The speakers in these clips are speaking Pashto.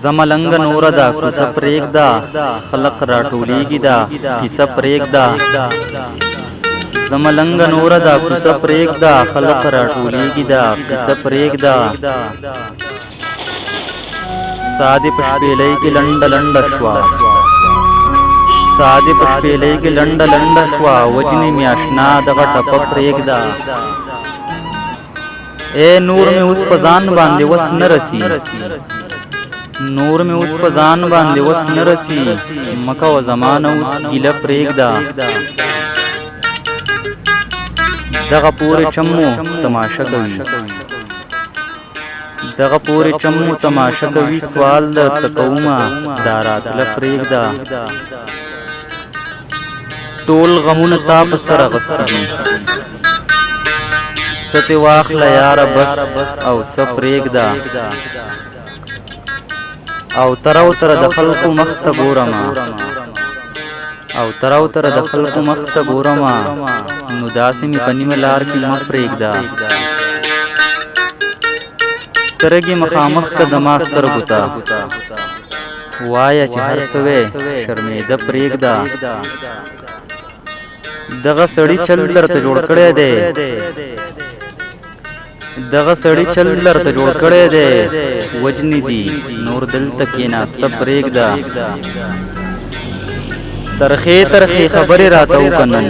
زملنګ نور دا کوڅه پرېږده خلق راټولېږي دا کیسه پرېږده زملنګ نور دا کوڅه پرېږده خلق راټولېږي دا کیسه پرېږده سادې په شپېلۍ کې لنډه لنډه شوه سادې په شپېلۍ کې لنډه لنډه شوه وجنې مې اشنا دغه ټپه پرېږده اے نور مې اوس په ځان باندې وس نه رسي نور مې اوس په ځان باندې وس نه رسي مکه و زمانه اوس ګیله پرېږده دغه پورې چمو تماشه کوي دغه پورې چمو تماشه کوي سوال درته کومه دا راتله پرېږده ټول غمونه تا په سر اغوستي دي څه تې واخله یاره بس او څه پرېږده او تر او تر د خلقو مخ ته ګورمه او تر او تر د خلقو مخ ته ګورمه نو داسې مې په نیمه لار کې مه پرېږده سترګې مخامخ که زما سترګو ته وایه چې هر څه وې شرمېده پرېږده دغه سړي چل درته جوړ کړی دی دغه سړي چل درته جوړ کړی دی وجنې دي نور دلته کېناسته پرېږده ترخې ترخې خبرې راته وکړه نن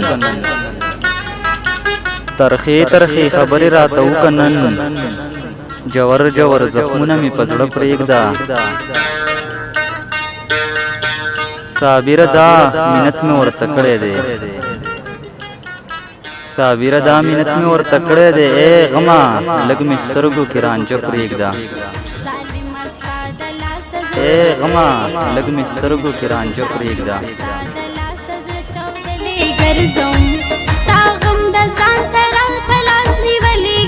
ترخې ترخې خبرې راته وکړه نن جور جور زخمونه مې په زړه پرېږده صابره دا منت مې ورته کړی دی صابره دا منت مې ورته کړی دی اے غمه لږ مې سترګو کې رانجه پرېږده اے غمه لږ مې سترګو کې رانجه پرېږده ستا غم د ځان سره په لاس نیولې